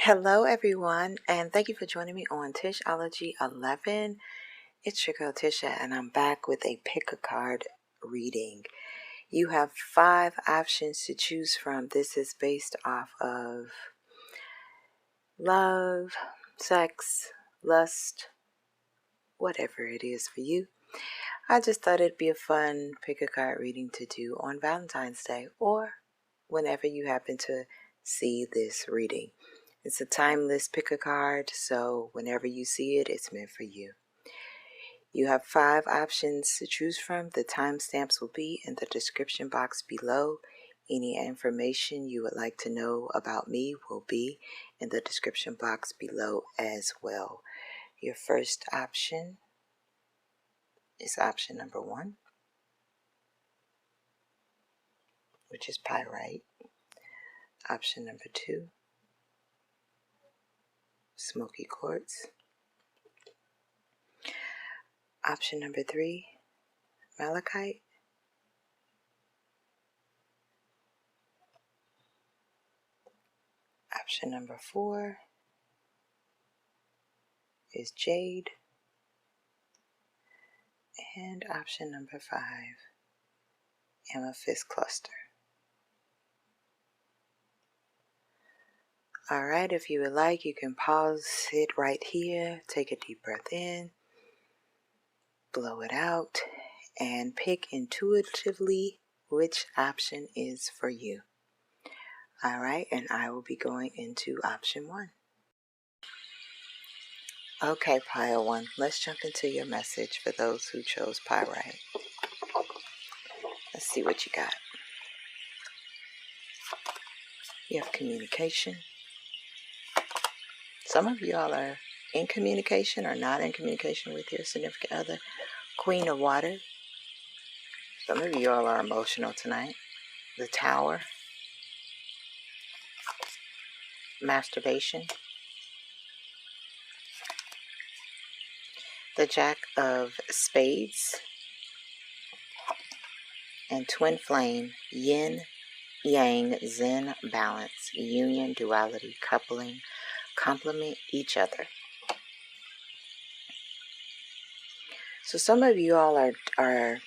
Hello everyone, and thank you for joining me on Tishology 11. It's your girl Tisha, and I'm back with a pick a card reading. You have 5 options to choose from. This is based off of love, sex, lust, whatever it is for you. I just thought it'd be a fun pick a card reading to do on Valentine's Day or whenever you happen to see this reading. It's a timeless pick a card, so whenever you see it, it's meant for you. You have 5 options to choose from. The timestamps will be in the description box below. Any information you would like to know about me will be in the description box below as well. Your first option is option number 1, which is pyrite. Option number 2, smoky quartz. Option number 3, malachite. Option number 4 is jade. And option number 5, amethyst cluster. Alright, if you would like, you can pause it right here, take a deep breath in, blow it out, and pick intuitively which option is for you. Alright, and I will be going into option 1. Okay, pile 1, let's jump into your message for those who chose pyrite. Let's see what you got. You have communication. Some of y'all are in communication or not in communication with your significant other. Queen of water. Some of you all are emotional tonight. The Tower. Masturbation. The Jack of Spades. And Twin Flame. Yin, Yang, Zen, Balance, Union, Duality, Coupling. Complement each other. So some of you all are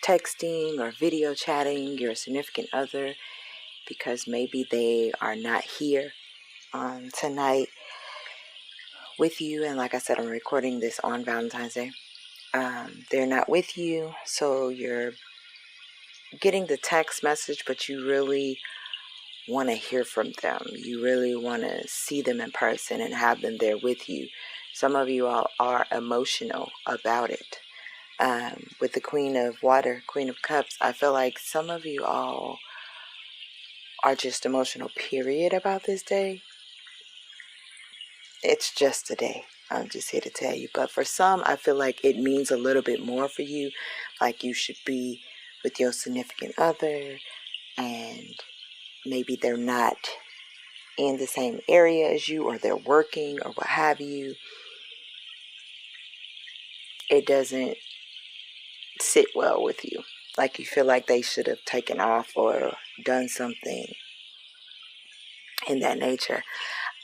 texting or video chatting your significant other because maybe they are not here tonight with you. And like I said, I'm recording this on Valentine's Day. They're not with you, so you're getting the text message, but you really want to hear from them. You really want to see them in person and have them there with you. Some of you all are emotional about it. With the Queen of Water, Queen of Cups, I feel like some of you all are just emotional, period, about this day. It's just a day. I'm just here to tell you. But for some, I feel like it means a little bit more for you. Like you should be with your significant other and maybe they're not in the same area as you, or they're working or what have you. It doesn't sit well with you. Like you feel like they should have taken off or done something in that nature.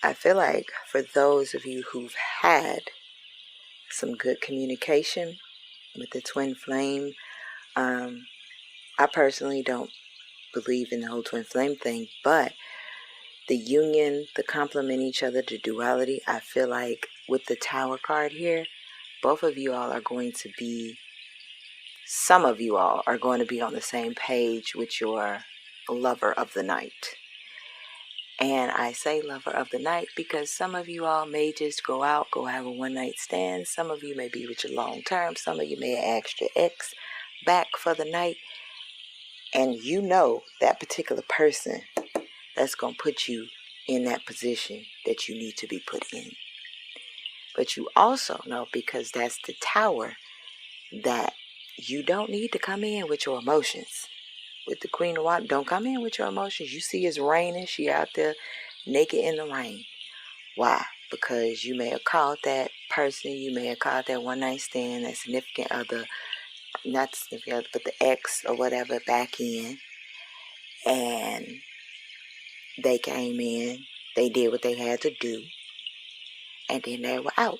I feel like for those of you who've had some good communication with the twin flame, I personally don't believe in the whole twin flame thing, but the union, the complement each other, the duality, I feel like with the Tower card here, both of you all are going to be, some of you all are going to be on the same page with your lover of the night. And I say lover of the night because some of you all may just go out, go have a one-night stand. Some of you may be with your long term. Some of you may have asked your ex back for the night. And you know that particular person that's going to put you in that position that you need to be put in. But you also know, because that's the Tower, that you don't need to come in with your emotions. With the Queen of Water, don't come in with your emotions. You see it's raining. She out there naked in the rain. Why? Because you may have called that person. You may have called that one-night stand, that significant other, not the significant other, but the ex or whatever back in. And they came in They did what they had to do, and then they were out.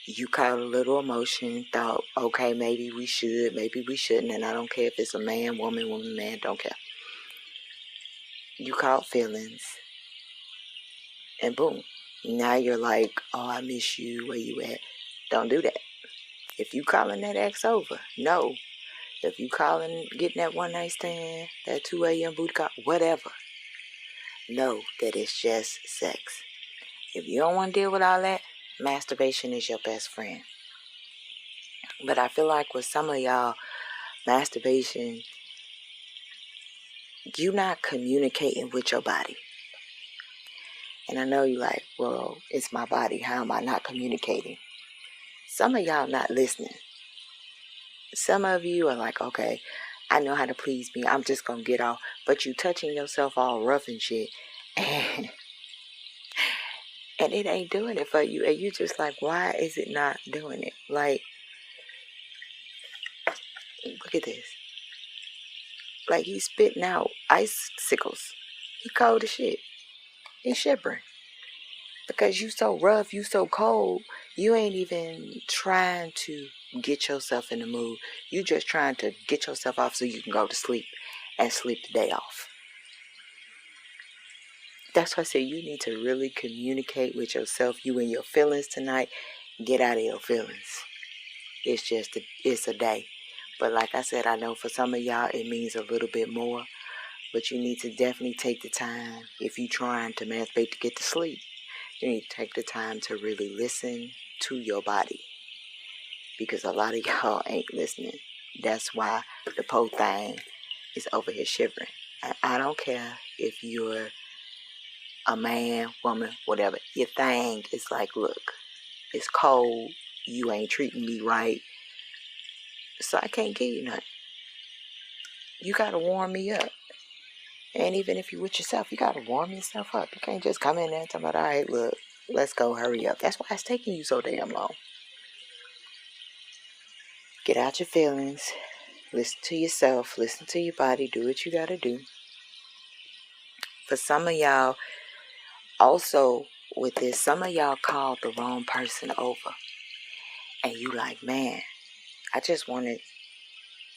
You caught a little emotion, thought, okay, maybe we should, maybe we shouldn't, and I don't care if it's a man, woman, man, don't care. You caught feelings, and boom. Now you're like, oh, I miss you, where you at? Don't do that. If you calling that ex over, no. If you calling, getting that one night stand, that 2 a.m. booty call, whatever, know that it's just sex. If you don't want to deal with all that, masturbation is your best friend. But I feel like with some of y'all, masturbation, you not communicating with your body. And I know you like, well, it's my body. How am I not communicating? Some of y'all not listening. Some of you are like, okay, I know how to please me. I'm just going to get off. But you touching yourself all rough and shit. And it ain't doing it for you. And you just like, why is it not doing it? Like, look at this. Like, he's spitting out icicles. He cold as shit. He's shivering. Because you so rough, you so cold, you ain't even trying to get yourself in the mood. You just trying to get yourself off so you can go to sleep and sleep the day off. That's why I say you need to really communicate with yourself. You and your feelings tonight. Get out of your feelings. It's a day. But like I said, I know for some of y'all it means a little bit more. But you need to definitely take the time, if you're trying to masturbate to get to sleep, you need to take the time to really listen to your body. Because a lot of y'all ain't listening. That's why the poor thing is over here shivering. I don't care if you're a man, woman, whatever. Your thing is like, look, it's cold. You ain't treating me right. So I can't give you nothing. You got to warm me up. And even if you're with yourself, you got to warm yourself up. You can't just come in there and tell me, all right, look, let's go, hurry up. That's why it's taking you so damn long. Get out your feelings. Listen to yourself. Listen to your body. Do what you got to do. For some of y'all, also with this, some of y'all called the wrong person over. And you like, man, I just wanted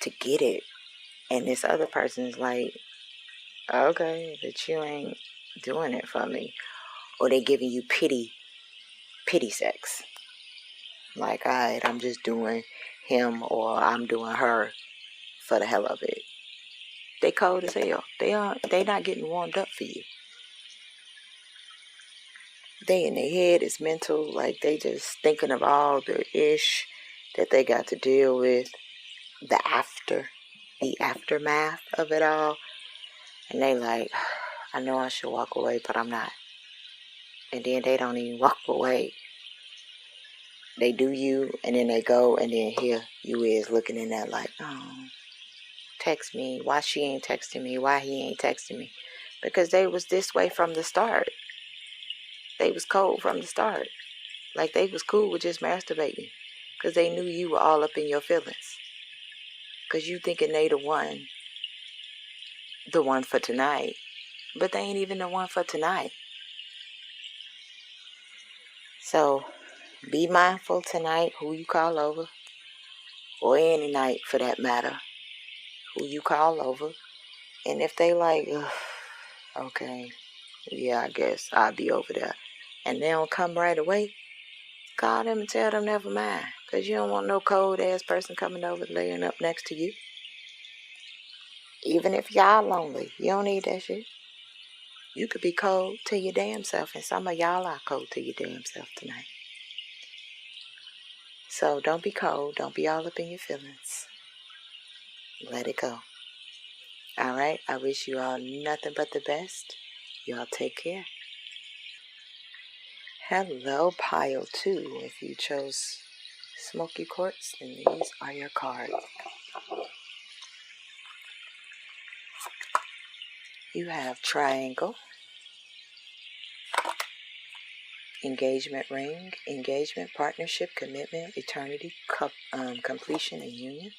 to get it. And this other person's like, okay, but you ain't doing it for me. Or they giving you pity sex. Like, all right, I'm just doing him or I'm doing her for the hell of it. They cold as hell. They not getting warmed up for you. They in their head is mental, like they just thinking of all the ish that they got to deal with, the aftermath of it all. And they like, I know I should walk away, but I'm not. And then they don't even walk away. They do you, and then they go, and then here you is looking in that like, oh, text me. Why she ain't texting me? Why he ain't texting me? Because they was this way from the start. They was cold from the start. Like they was cool with just masturbating. Because they knew you were all up in your feelings. Because you thinking they the one for tonight. But they ain't even the one for tonight. So, be mindful tonight who you call over. Or any night for that matter. Who you call over. And if they like, okay, yeah, I guess I'll be over there. And they don't come right away. Call them and tell them never mind. Because you don't want no cold ass person coming over laying up next to you. Even if y'all lonely, you don't need that shit. You could be cold to your damn self, and some of y'all are cold to your damn self tonight. So don't be cold. Don't be all up in your feelings. Let it go. All right? I wish you all nothing but the best. Y'all take care. Hello, pile 2. If you chose Smoky Quartz, then these are your cards. You have Triangle, Engagement Ring, Engagement, Partnership, Commitment, Eternity, Completion, and Union.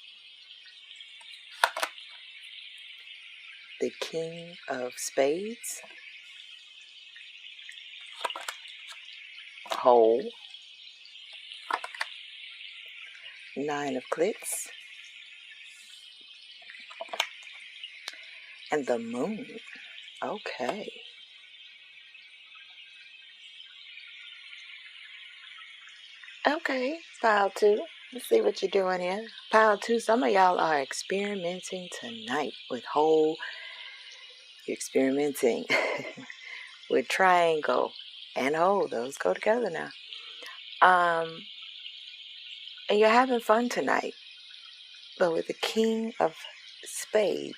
The King of Spades, whole, 9 of clits, and the moon. Okay. Okay, pile 2. Let's see what you're doing here. Pile 2, some of y'all are experimenting tonight with whole. You're experimenting with triangle and whole. Those go together now. And you're having fun tonight. But with the King of Spades,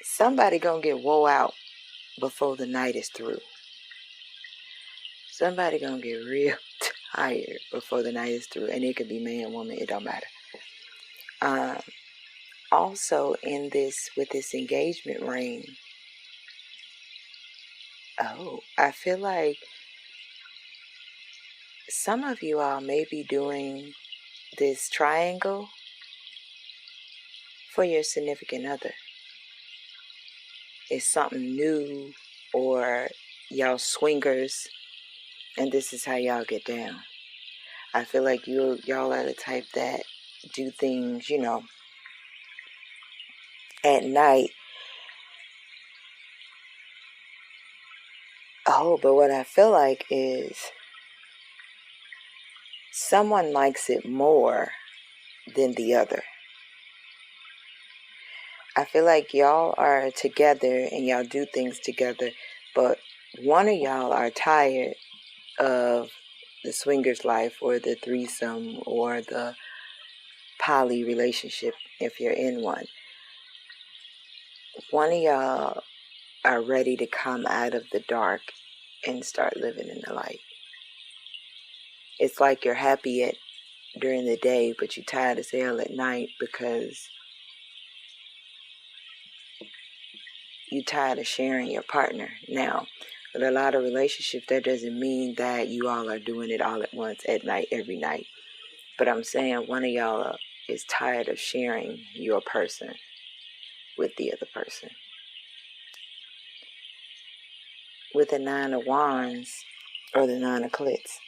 somebody gonna get wore out before the night is through. Somebody gonna get real tired before the night is through. And it could be man, woman, it don't matter. Also in this, with this engagement ring, I feel like some of you all may be doing this triangle for your significant other. It's something new, or y'all swingers, and this is how y'all get down. I feel like y'all are the type that do things, at night. But what I feel like is someone likes it more than the other. I feel like y'all are together and y'all do things together, but one of y'all are tired of the swingers life or the threesome or the poly relationship if you're in one. One of y'all are ready to come out of the dark and start living in the light. It's like you're happy during the day, but you're tired as hell at night because you're tired of sharing your partner. Now, with a lot of relationships, that doesn't mean that you all are doing it all at once at night, every night. But I'm saying one of y'all is tired of sharing your person with the other person. With the 9 of Wands or the 9 of Clits,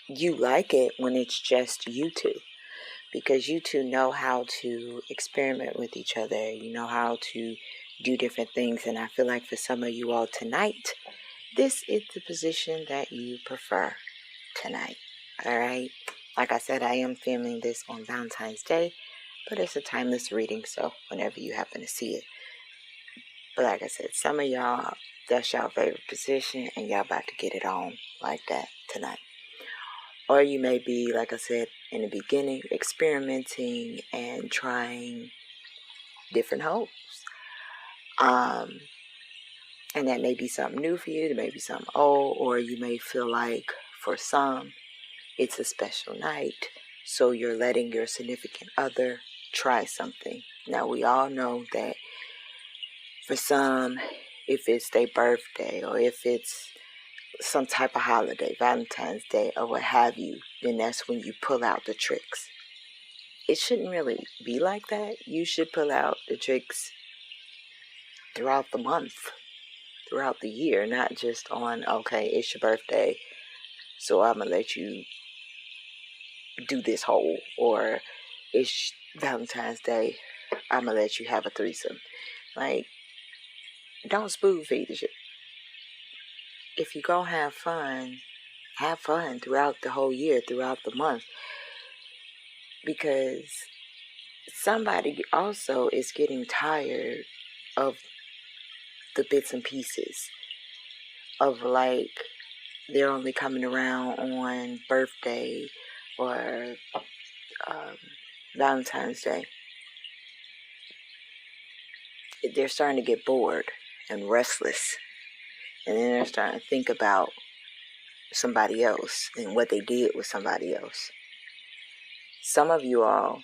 you like it when it's just you two, because you two know how to experiment with each other. You know how to do different things. And I feel like for some of you all tonight, this is the position that you prefer tonight. All right. Like I said, I am filming this on Valentine's Day, but it's a timeless reading, so whenever you happen to see it. But like I said, some of y'all, that's y'all favorite position, and y'all about to get it on like that tonight. Or you may be, like I said in the beginning, experimenting and trying different holes. And that may be something new for you, it may be something old, or you may feel like for some, it's a special night, so you're letting your significant other try something. Now, we all know that for some, if it's their birthday or if it's some type of holiday, Valentine's Day or what have you, then that's when you pull out the tricks. It shouldn't really be like that. You should pull out the tricks throughout the month, throughout the year, not just on, okay, it's your birthday, so I'm going to let you do this whole, or it's Valentine's Day, I'm going to let you have a threesome. Like, don't spoon feed the shit. If you go have fun throughout the whole year, throughout the month, because somebody also is getting tired of the bits and pieces of, like, they're only coming around on birthday or Valentine's Day. They're starting to get bored and restless, and then they're starting to think about somebody else and what they did with somebody else. Some of you all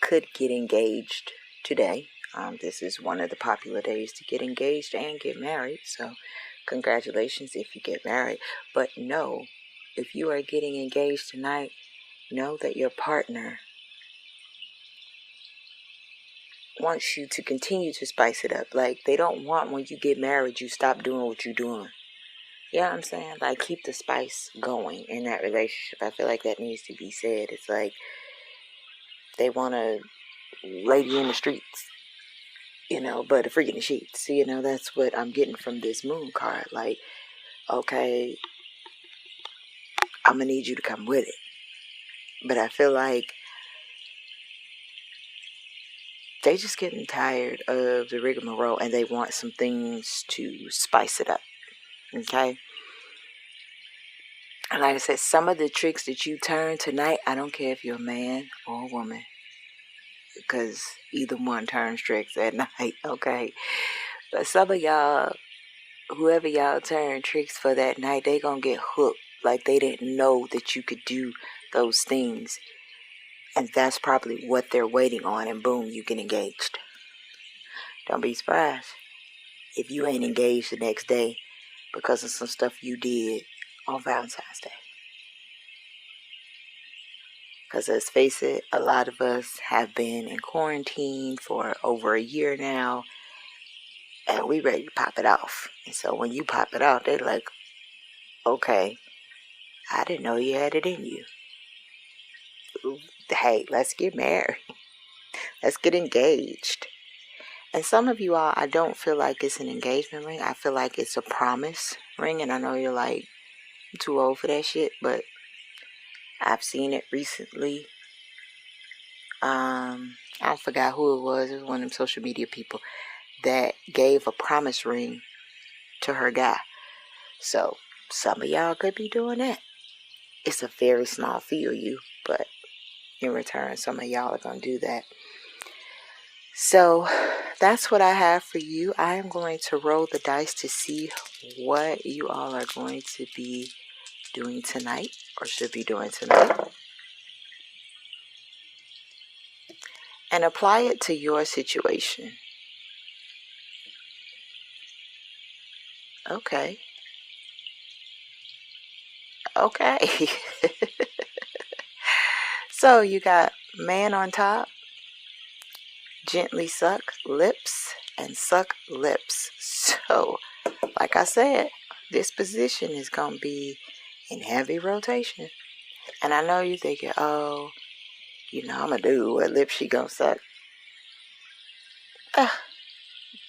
could get engaged today. This is one of the popular days to get engaged and get married, so congratulations if you get married. But no, if you are getting engaged tonight, know that your partner wants you to continue to spice it up. Like, they don't want when you get married, you stop doing what you're doing. You know what I'm saying? Like, keep the spice going in that relationship. I feel like that needs to be said. It's like they want a lady in the streets, but a freak in the sheets. That's what I'm getting from this moon card. Like, okay, I'm going to need you to come with it. But I feel like they just getting tired of the rigmarole and they want some things to spice it up. Okay? And like I said, some of the tricks that you turn tonight, I don't care if you're a man or a woman, because either one turns tricks at night, okay? But some of y'all, whoever y'all turn tricks for that night, they gonna get hooked. Like, they didn't know that you could do those things. And that's probably what they're waiting on, and boom, you get engaged. Don't be surprised if you ain't engaged the next day because of some stuff you did on Valentine's Day. Because let's face it, a lot of us have been in quarantine for over a year now, and we ready to pop it off. And so when you pop it off, they're like, okay, I didn't know you had it in you. Hey, let's get married. Let's get engaged. And some of you all, I don't feel like it's an engagement ring. I feel like it's a promise ring. And I know you're like, I'm too old for that shit, but I've seen it recently. I forgot who it was. It was one of them social media people that gave a promise ring to her guy. So some of y'all could be doing that. It's a very small fee of you, but in return, some of y'all are going to do that. So that's what I have for you. I am going to roll the dice to see what you all are going to be doing tonight, or should be doing tonight, and apply it to your situation. Okay. So you got man on top, gently suck lips, and suck lips. So, like I said, this position is going to be in heavy rotation. And I know you're thinking, oh, I'm going to do what lips she going to suck.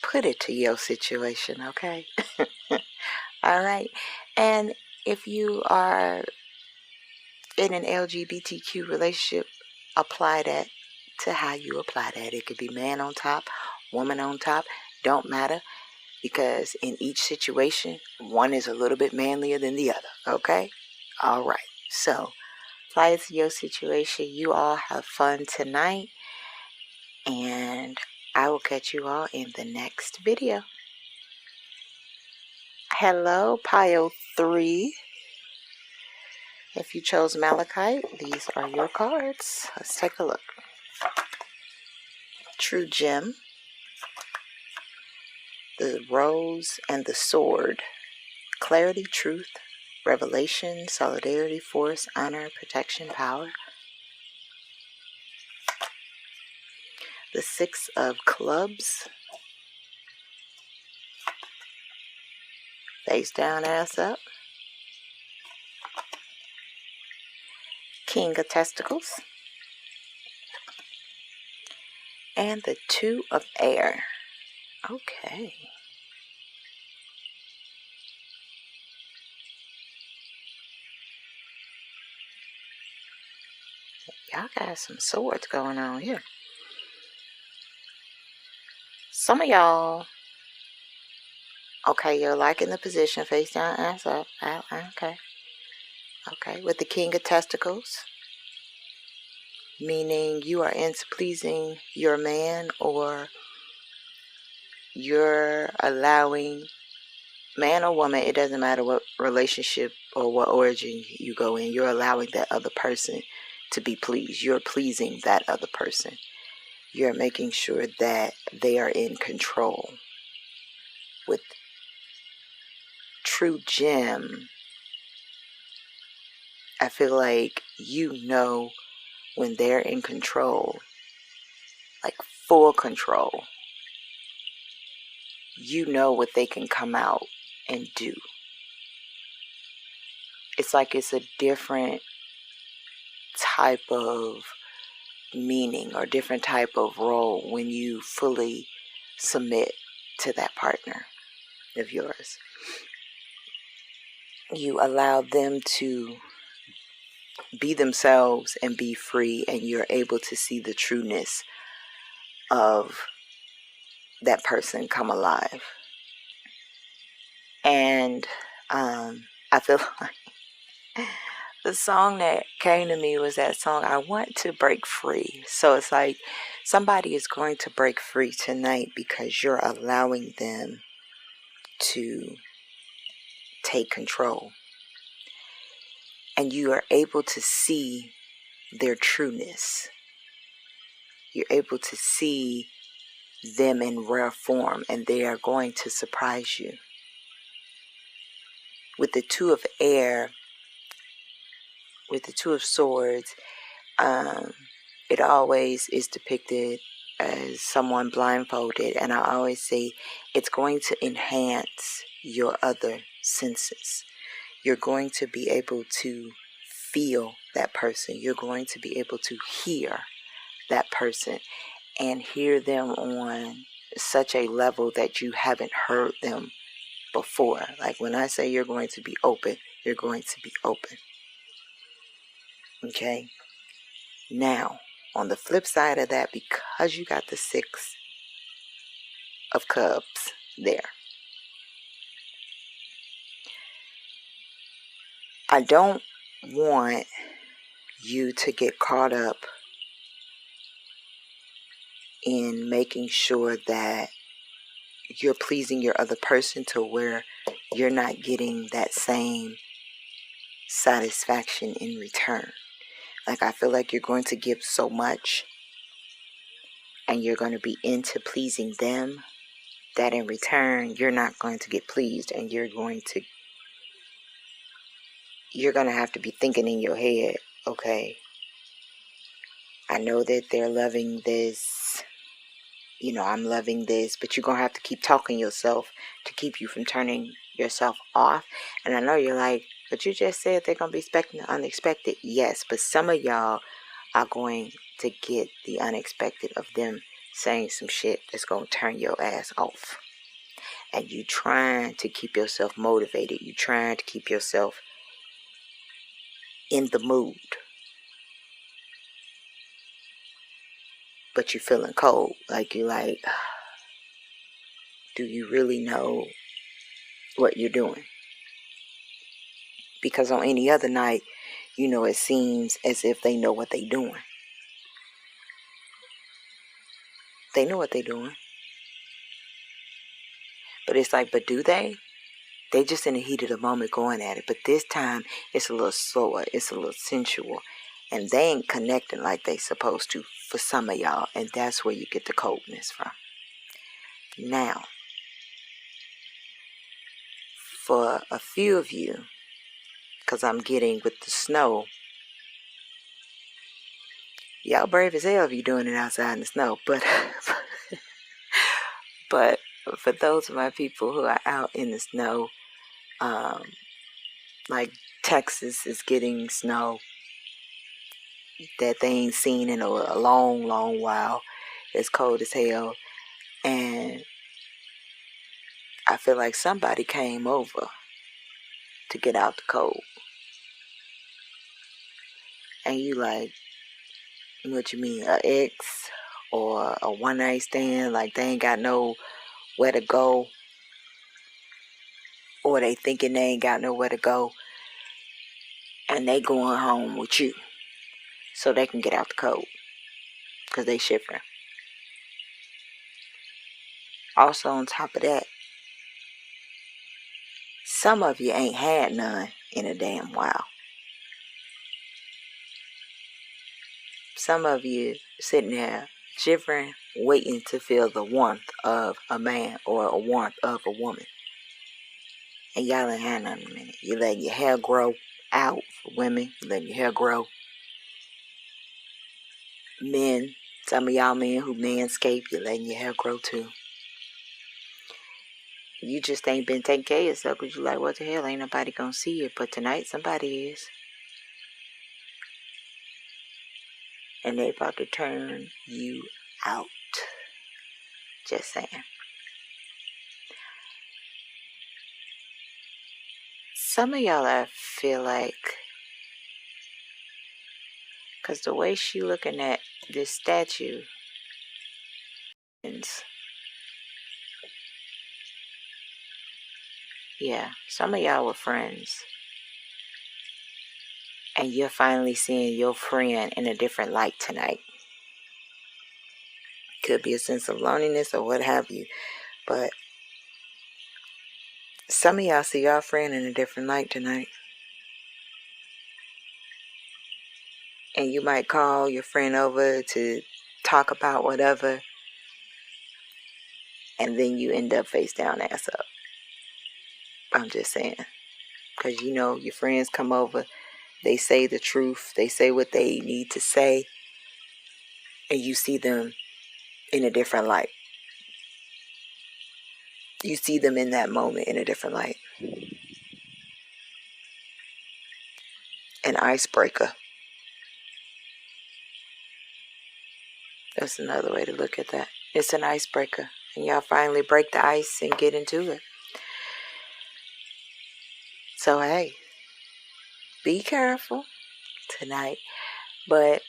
Put it to your situation, okay? All right. And if you are in an LGBTQ relationship, apply that to how you apply that. It could be man on top, woman on top, don't matter, because in each situation, one is a little bit manlier than the other, okay? All right. So, apply it to your situation. You all have fun tonight, and I will catch you all in the next video. Hello, pile 3. If you chose Malachite, these are your cards. Let's take a look. True Gem, the Rose and the Sword, Clarity, Truth, Revelation, Solidarity, Force, Honor, Protection, Power. The 6 of Clubs, face down, ass up. King of Testicles. And the 2 of Air. Okay. Y'all got some swords going on here. Some of y'all, okay, you're liking the position, face down, ass up. Okay. Okay, with the King of Testicles, meaning you are into pleasing your man, or you're allowing, man or woman, it doesn't matter what relationship or what origin you go in, you're allowing that other person to be pleased. You're pleasing that other person. You're making sure that they are in control. With True Gem, I feel like when they're in control, like full control, you know what they can come out and do. It's like it's a different type of meaning or different type of role when you fully submit to that partner of yours. You allow them to be themselves and be free, and you're able to see the trueness of that person come alive. And I feel like the song that came to me was that song, I Want to Break Free. So it's like somebody is going to break free tonight because you're allowing them to take control. And you are able to see their trueness. You're able to see them in rare form, and they are going to surprise you. With the Two of Air, with the Two of Swords, it always is depicted as someone blindfolded, and I always say it's going to enhance your other senses. You're going to be able to feel that person. You're going to be able to hear that person and hear them on such a level that you haven't heard them before. Like when I say you're going to be open, you're going to be open. Okay? Now, on the flip side of that, because you got the Six of Cups there, I don't want you to get caught up in making sure that you're pleasing your other person to where you're not getting that same satisfaction in return. Like I feel like you're going to give so much and you're going to be into pleasing them that in return you're not going to get pleased, and you're going to have to be thinking in your head, okay, I know that they're loving this, I'm loving this, but you're going to have to keep talking yourself to keep you from turning yourself off. And I know you're like, but you just said they're going to be expecting the unexpected. Yes, but some of y'all are going to get the unexpected of them saying some shit that's going to turn your ass off. And you trying to keep yourself motivated. You trying to keep yourself in the mood. But you're feeling cold. Like you're like, do you really know what you're doing? Because on any other night, it seems as if they know what they're doing. They know what they're doing. But it's like, but do they? They just in the heat of the moment going at it. But this time, it's a little slower. It's a little sensual. And they ain't connecting like they supposed to for some of y'all. And that's where you get the coldness from. Now, for a few of you, because I'm getting with the snow, y'all brave as hell if you're doing it outside in the snow. But for those of my people who are out in the snow, like Texas is getting snow that they ain't seen in a long, long while. It's cold as hell. And I feel like somebody came over to get out the cold. And you like, what you mean, an ex or a one night stand? Like they ain't got nowhere to go, or they thinking they ain't got nowhere to go, and they going home with you so they can get out the cold because they shivering. Also on top of that, some of you ain't had none in a damn while. Some of you sitting there shivering, waiting to feel the warmth of a man or a warmth of a woman. And y'all ain't had none in a minute. You letting your hair grow out for women. You letting your hair grow. Men, Some of y'all men who manscape, you're letting your hair grow too. You just ain't been taking care of yourself because you like, what the hell, ain't nobody gonna see it. But tonight somebody is. And they about to turn you out. Just saying. Some of y'all, I feel like, because the way she looking at this statue, yeah, some of y'all were friends. And you're finally seeing your friend in a different light tonight. Could be a sense of loneliness or what have you. But some of y'all see your friend in a different light tonight. And you might call your friend over to talk about whatever. And then you end up face down, ass up. I'm just saying. Because you know your friends come over. They say the truth. They say what they need to say. And you see them in a different light. You see them in that moment in a different light. An icebreaker. That's another way to look at that. It's an icebreaker. And y'all finally break the ice and get into it. So, hey, be careful tonight. But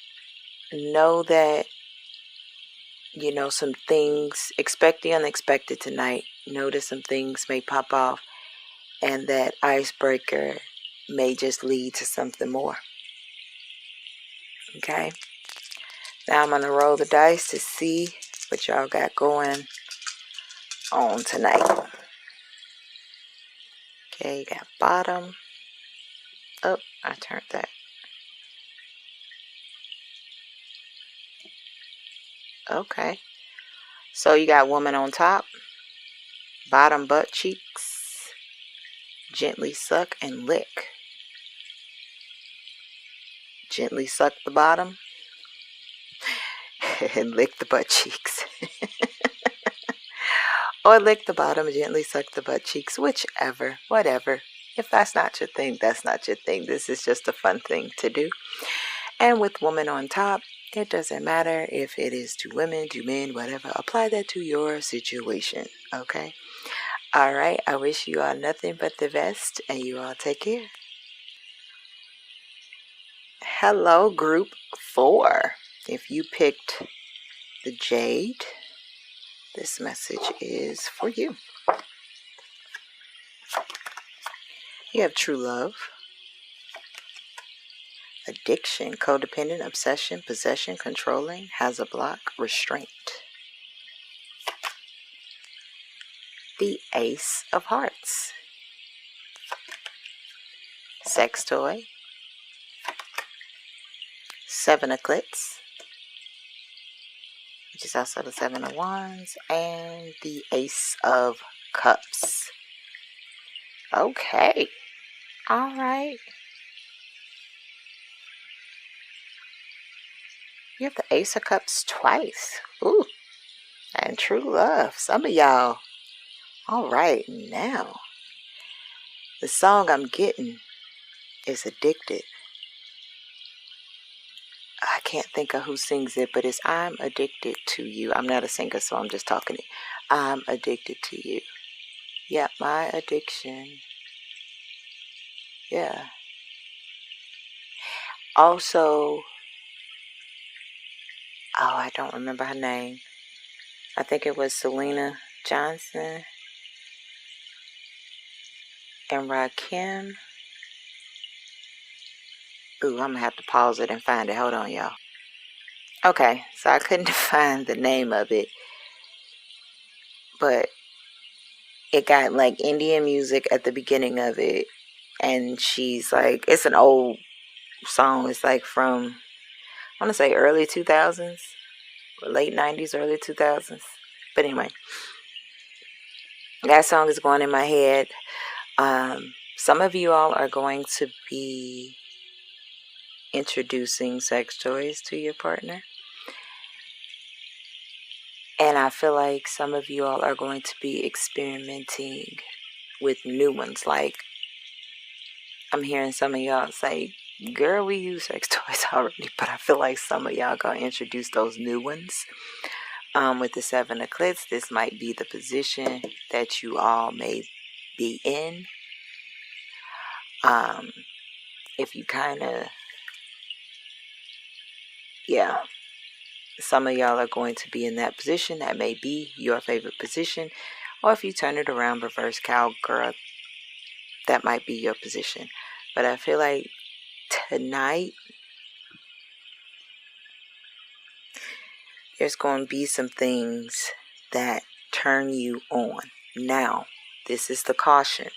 know that, you know, some things, expect the unexpected tonight. Know that some things may pop off. And that icebreaker may just lead to something more. Okay? Now I'm going to roll the dice to see what y'all got going on tonight. Okay, you got bottom. Oh, I turned that. Okay. So you got woman on top. Bottom butt cheeks. Gently suck and lick. Gently suck the bottom. And lick the butt cheeks. Or lick the bottom and gently suck the butt cheeks. Whichever. Whatever. If that's not your thing, that's not your thing. This is just a fun thing to do. And with woman on top, it doesn't matter if it is to women, to men, whatever. Apply that to your situation. Okay? All right. I wish you all nothing but the best. And you all take care. Hello, group 4. If you picked the Jade, this message is for you. You have true love, addiction, codependent, obsession, possession, controlling, has a block, restraint. The Ace of Hearts, sex toy, 7 of Clits, which is also the 7 of Wands, and the Ace of Cups. Okay. All right. You have the Ace of Cups twice. Ooh. And true love. Some of y'all. All right. Now, the song I'm getting is Addicted. I can't think of who sings it, but it's I'm addicted to you. I'm not a singer, so I'm just talking it. I'm addicted to you. Yeah, my addiction. Yeah. Also, I don't remember her name. I think it was Selena Johnson and Rakim. Ooh, I'm going to have to pause it and find it. Hold on, y'all. Okay, so I couldn't find the name of it. But it got like Indian music at the beginning of it. And she's like, it's an old song. It's like from, I want to say early 2000s. Late 90s, early 2000s. But anyway, that song is going in my head. Some of you all are going to be introducing sex toys to your partner. And I feel like some of you all are going to be experimenting with new ones. Like, I'm hearing some of y'all say, girl, we use sex toys already. But I feel like some of y'all gonna introduce those new ones. With the 7 of Clits, this might be the position that you all may be in. If you kind of, yeah, some of y'all are going to be in that position. That may be your favorite position. Or if you turn it around, reverse cowgirl, that might be your position. But I feel like tonight, there's going to be some things that turn you on. Now, this is the caution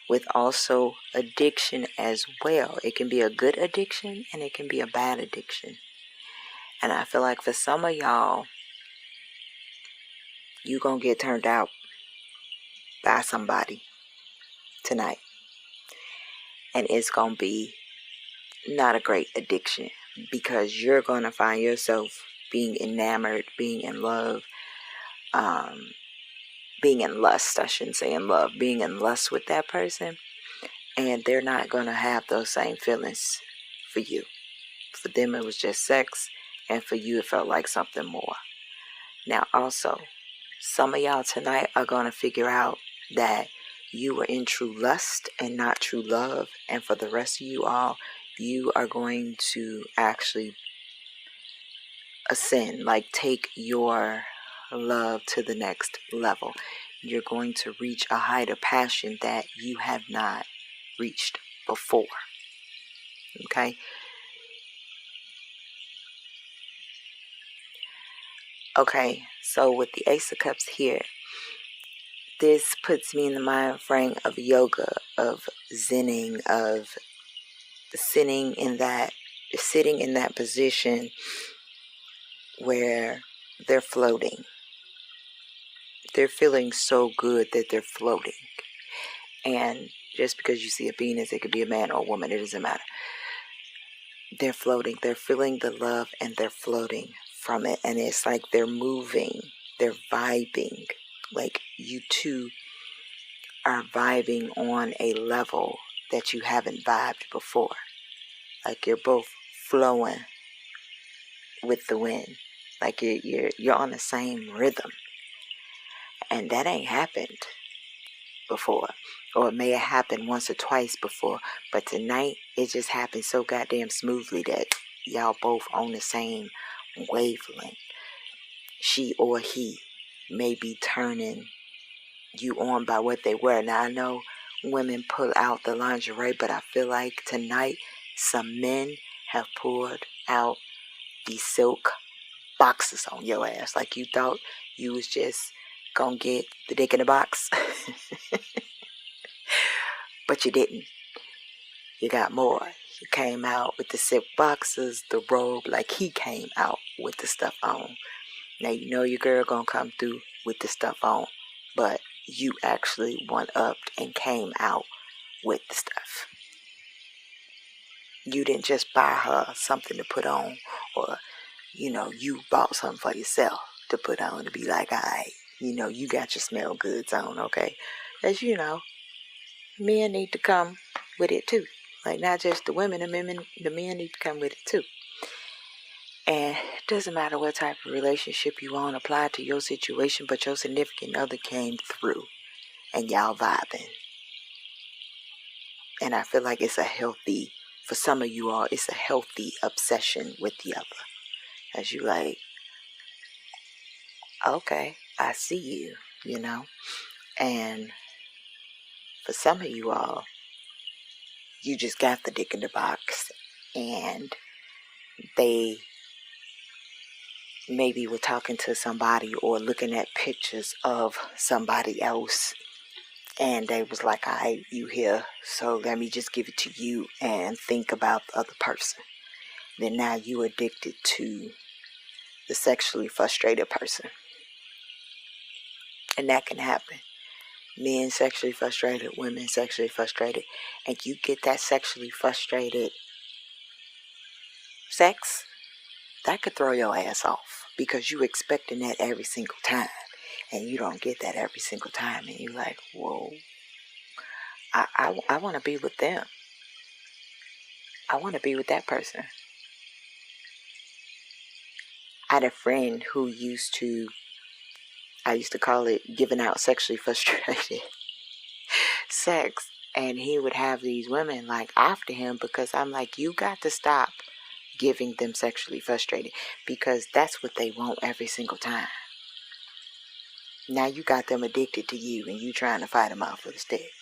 with also addiction as well. It can be a good addiction and it can be a bad addiction. And I feel like for some of y'all, you're going to get turned out by somebody tonight. And it's going to be not a great addiction because you're going to find yourself being enamored, being in love, being in lust. I shouldn't say in love, being in lust with that person. And they're not going to have those same feelings for you. For them, it was just sex. And for you, it felt like something more. Now, also, some of y'all tonight are going to figure out that you were in true lust and not true love. And for the rest of you all, you are going to actually ascend, like take your love to the next level. You're going to reach a height of passion that you have not reached before. Okay? Okay, so with the Ace of Cups here, this puts me in the mind frame of yoga, of zenning, of sitting in that position where they're floating. They're feeling so good that they're floating. And just because you see a penis, it could be a man or a woman, it doesn't matter. They're floating. They're feeling the love and they're floating from it. And it's like they're moving. They're vibing. Like you two are vibing on a level that you haven't vibed before. Like you're both flowing with the wind. Like you're on the same rhythm. And that ain't happened before. Or it may have happened once or twice before. But tonight, it just happened so goddamn smoothly that y'all both on the same wavelength. She or he may be turning you on by what they wear. Now, I know women pull out the lingerie, but I feel like tonight, some men have pulled out the silk boxes on your ass. Like you thought you was just gonna get the dick in the box. But you didn't. You got more. You came out with the silk boxes, the robe, like he came out with the stuff on. Now you know your girl gonna come through with the stuff on, but you actually one-upped and came out with the stuff. You didn't just buy her something to put on, or you bought something for yourself to put on to be like, alright, you got your smell goods on, okay? As you know, men need to come with it too. Like not just the women, the men need to come with it too. And it doesn't matter what type of relationship you want, apply to your situation, but your significant other came through and y'all vibing. And I feel like it's for some of you all, it's a healthy obsession with the other. As you like, okay, I see you, And for some of you all, you just got the dick in the box and they maybe were talking to somebody or looking at pictures of somebody else and they was like, all right, you here, so let me just give it to you and think about the other person. Then now you addicted to the sexually frustrated person. And that can happen. Men sexually frustrated, women sexually frustrated, and you get that sexually frustrated sex, that could throw your ass off. because you expecting that every single time, and you don't get that every single time, and you're like, whoa, I want to be with them. I want to be with that person. I had a friend who I used to call it giving out sexually frustrated sex, and he would have these women like after him, because I'm like, you got to stop giving them sexually frustrated, because that's what they want every single time. Now you got them addicted to you, and you trying to fight them off with a stick.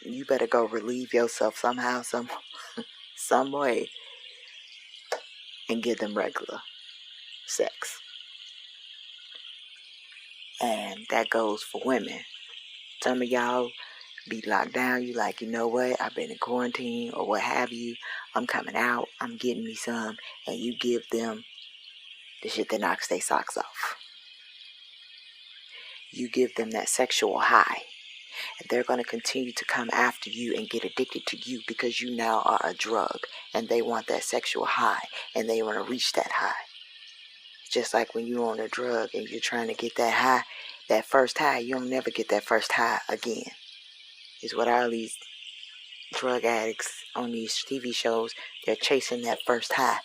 You better go relieve yourself somehow, some way, and give them regular sex. And that goes for women. Some of y'all be locked down. You like, you know what? I've been in quarantine or what have you. I'm coming out. I'm getting me some. And you give them the shit that knocks their socks off. You give them that sexual high. And they're going to continue to come after you and get addicted to you, because you now are a drug. And they want that sexual high. And they want to reach that high. Just like when you're on a drug and you're trying to get that high, that first high, you'll never get that first high again. Is what all these drug addicts on these TV shows, they're chasing that first high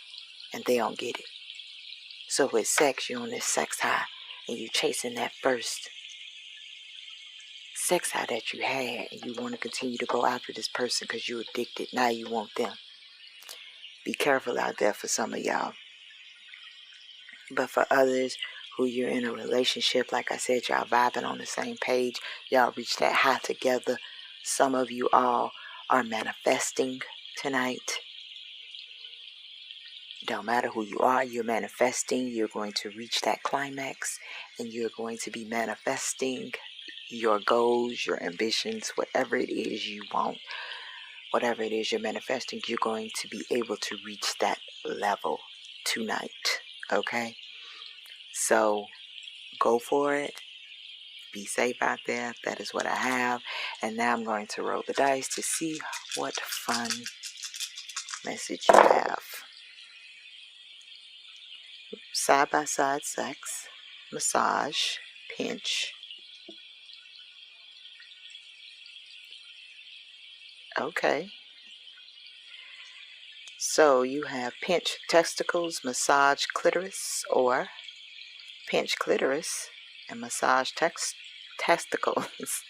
and they don't get it. So with sex, you're on this sex high and you're chasing that first sex high that you had, and you want to continue to go after this person because you're addicted. Now you want them. Be careful out there for some of y'all. But for others who you're in a relationship, like I said, y'all vibing on the same page, y'all reach that high together. Some of you all are manifesting tonight. Don't matter who you are, you're manifesting. You're going to reach that climax, and you're going to be manifesting your goals, your ambitions, whatever it is you want, whatever it is you're manifesting, you're going to be able to reach that level tonight. Okay? So go for it. Be safe out there. That is what I have. And now I'm going to roll the dice to see what fun message you have. Side-by-side sex, massage, pinch. Okay. So you have pinch testicles, massage clitoris, or pinch clitoris and massage testicles.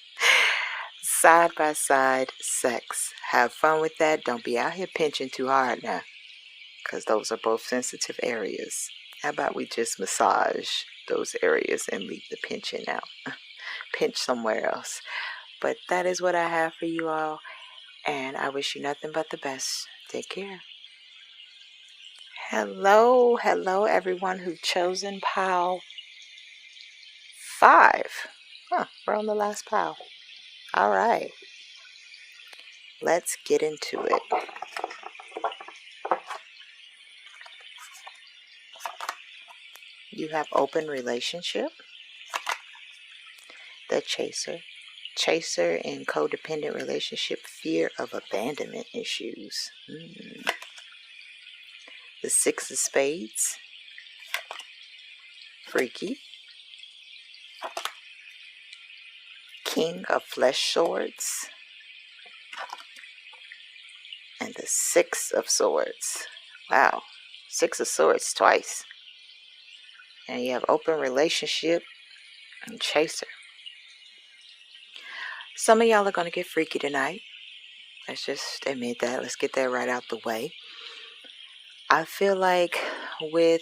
Side-by-side sex. Have fun with that. Don't be out here pinching too hard now, because those are both sensitive areas. How about we just massage those areas and leave the pinching out? Pinch somewhere else. But that is what I have for you all, and I wish you nothing but the best. Take care. Hello everyone who's chosen pile 5. We're on the last pile. All right, let's get into it. You have open relationship, the chaser in codependent relationship, fear of abandonment issues. The 6 of spades, freaky. King of flesh swords, and the 6 of swords. Wow, 6 of swords twice. And you have open relationship and chaser. Some of y'all are going to get freaky tonight. Let's just admit that. Let's get that right out the way. I feel like with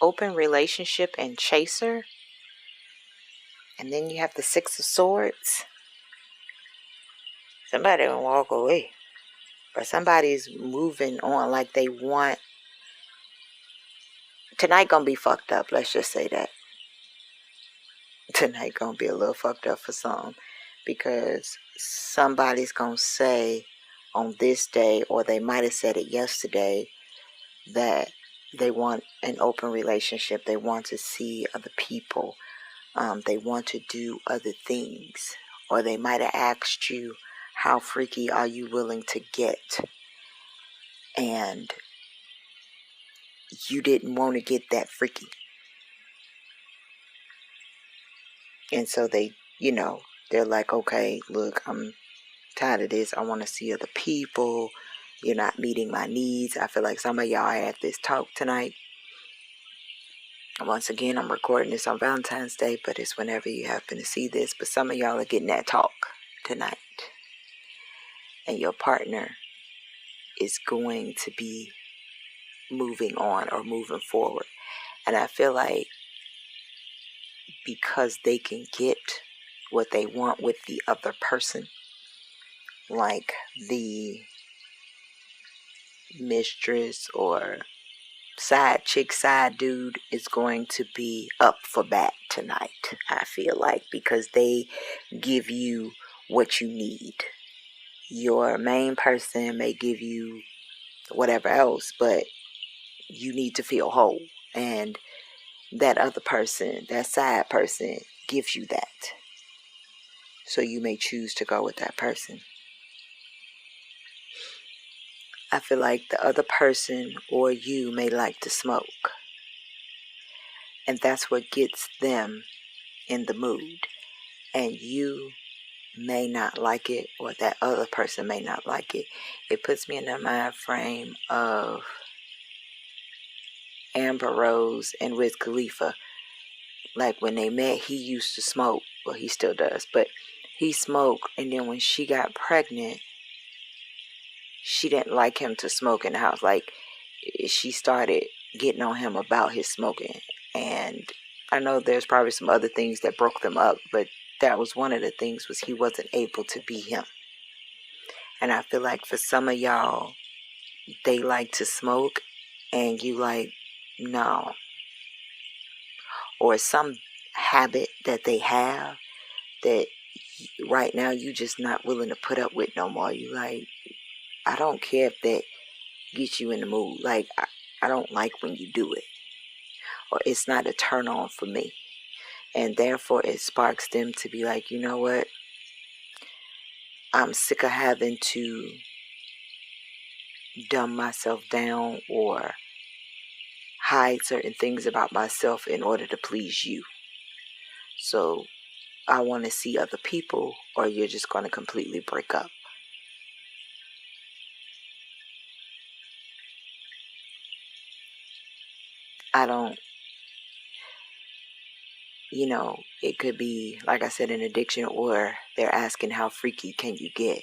open relationship and chaser, and then you have the 6 of swords, somebody will walk away. Or somebody's moving on like they want. Tonight gonna be fucked up. Let's just say that. Tonight gonna be a little fucked up for some, because somebody's gonna say on this day, or they might have said it yesterday, that they want an open relationship. They want to see other people. They want to do other things. Or they might have asked you, how freaky are you willing to get? And you didn't want to get that freaky. And so they, they're like, okay, look, I'm tired of this. I want to see other people. You're not meeting my needs. I feel like some of y'all had this talk tonight. Once again, I'm recording this on Valentine's Day, but it's whenever you happen to see this. But some of y'all are getting that talk tonight. And your partner is going to be moving on or moving forward. And I feel like because they can get what they want with the other person, like the mistress or side chick, side dude is going to be up for bat tonight, I feel like, because they give you what you need. Your main person may give you whatever else, but you need to feel whole. And that other person, that side person, gives you that. So you may choose to go with that person. I feel like the other person or you may like to smoke. And that's what gets them in the mood. And you may not like it, or that other person may not like it. It puts me in the mind frame of Amber Rose and Wiz Khalifa. Like when they met, he used to smoke. Well, he still does, but he smoked. And then when she got pregnant, she didn't like him to smoke in the house. Like, she started getting on him about his smoking. And I know there's probably some other things that broke them up, but that was one of the things, was he wasn't able to be him. And I feel like for some of y'all, they like to smoke and you like, no. Or some habit that they have that right now you just not willing to put up with no more. You like, I don't care if that gets you in the mood. Like, I don't like when you do it. Or it's not a turn on for me. And therefore it sparks them to be like, you know what? I'm sick of having to dumb myself down or hide certain things about myself in order to please you. So I want to see other people, or you're just going to completely break up. I don't, it could be, like I said, an addiction, or they're asking how freaky can you get?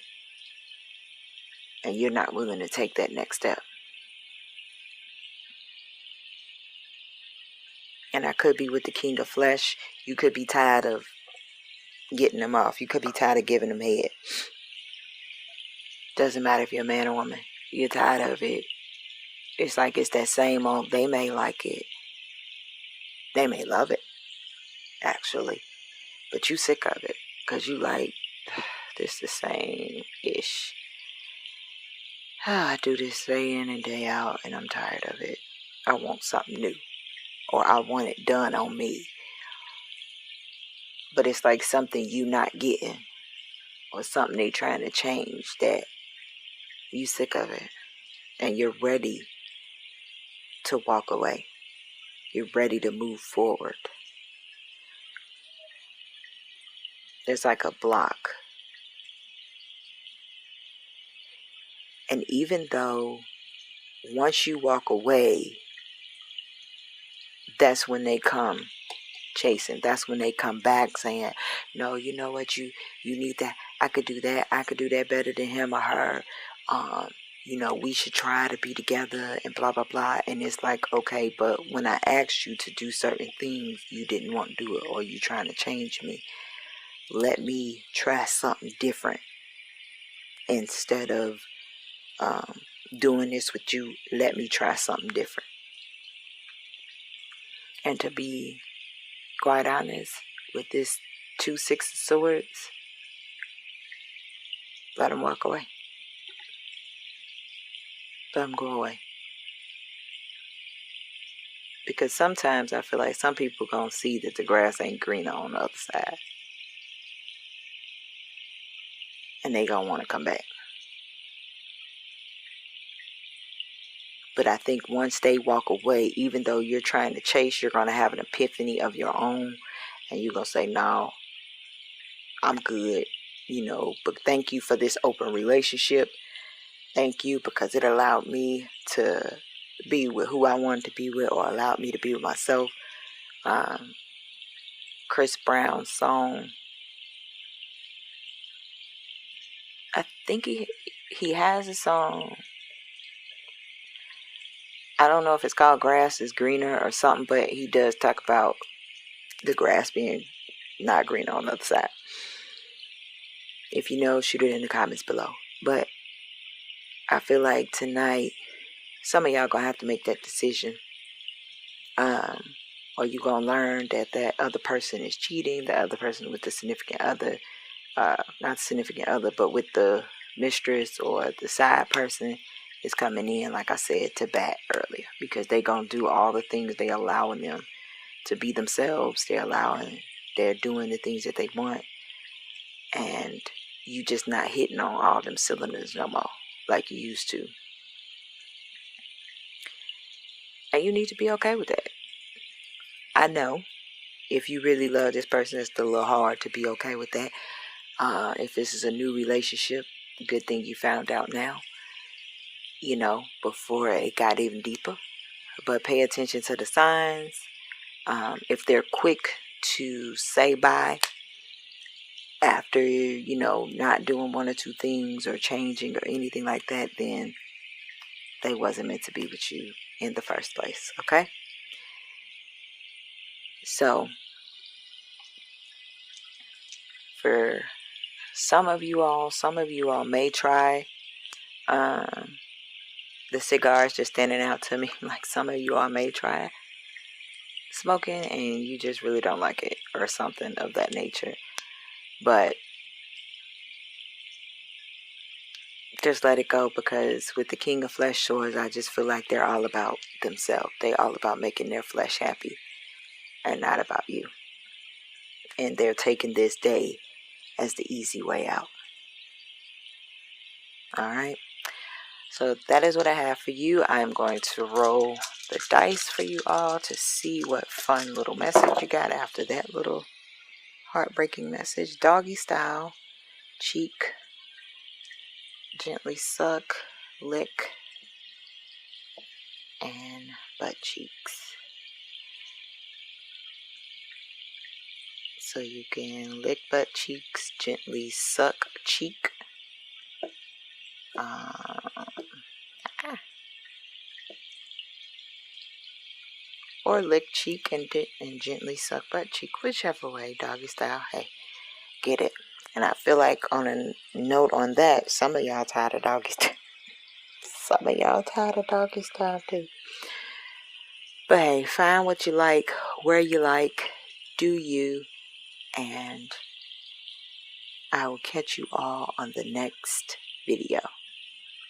And you're not willing to take that next step. And I could be with the king of flesh. You could be tired of getting them off. You could be tired of giving them head. Doesn't matter if you're a man or woman. You're tired of it. It's like it's that same old, they may like it. They may love it, actually. But you sick of it. Because you like, this the same-ish. I do this day in and day out, and I'm tired of it. I want something new. Or I want it done on me. But it's like something you not getting. Or something they trying to change that you sick of it. And you're ready to walk away. You're ready to move forward. There's like a block. And even though once you walk away, that's when they come chasing. That's when they come back saying, no, you know what, you need that. I could do that. I could do that better than him or her. We should try to be together and blah, blah, blah. And it's like, okay, but when I asked you to do certain things, you didn't want to do it, or you trying to change me. Let me try something different. Instead of doing this with you, let me try something different. And to be quite honest, with this 2 6 of swords, let them walk away. Let them go away. Because sometimes I feel like some people gonna see that the grass ain't greener on the other side. And they gonna want to come back. But I think once they walk away, even though you're trying to chase, you're going to have an epiphany of your own. And you're going to say, no, I'm good. But thank you for this open relationship. Thank you, because it allowed me to be with who I wanted to be with, or allowed me to be with myself. Chris Brown's song, I think he has a song. I don't know if it's called Grass is Greener or something, but he does talk about the grass being not greener on the other side. If you know, shoot it in the comments below. But I feel like tonight, some of y'all gonna have to make that decision. Or you gonna learn that that other person is cheating, the other person with the significant other, not significant other, but with the mistress or the side person is coming in, like I said, to bat earlier, because they gonna do all the things they allowing them to be themselves. They're doing the things that they want, and you just not hitting on all them cylinders no more like you used to. And you need to be okay with that. I know if you really love this person, it's a little hard to be okay with that. If this is a new relationship, good thing you found out now, before it got even deeper. But pay attention to the signs. If they're quick to say bye after, not doing one or two things or changing or anything like that, then they wasn't meant to be with you in the first place, okay? So, for some of you all may try. The cigar is just standing out to me. Like, some of you all may try smoking and you just really don't like it or something of that nature. But just let it go, because with the King of Flesh Swords, I just feel like they're all about themselves. They're all about making their flesh happy and not about you. And they're taking this day as the easy way out. Alright? So that is what I have for you. I'm going to roll the dice for you all to see what fun little message you got after that little heartbreaking message. Doggy style, cheek, gently suck, lick, and butt cheeks. So you can lick butt cheeks, gently suck cheek. Or lick cheek and gently suck butt cheek, whichever way, doggy style. Hey, get it. And I feel like, on a note on that, some of y'all tired of doggy style. Some of y'all tired of doggy style too. But hey, find what you like, where you like, do you, and I will catch you all on the next video.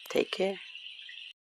Take care.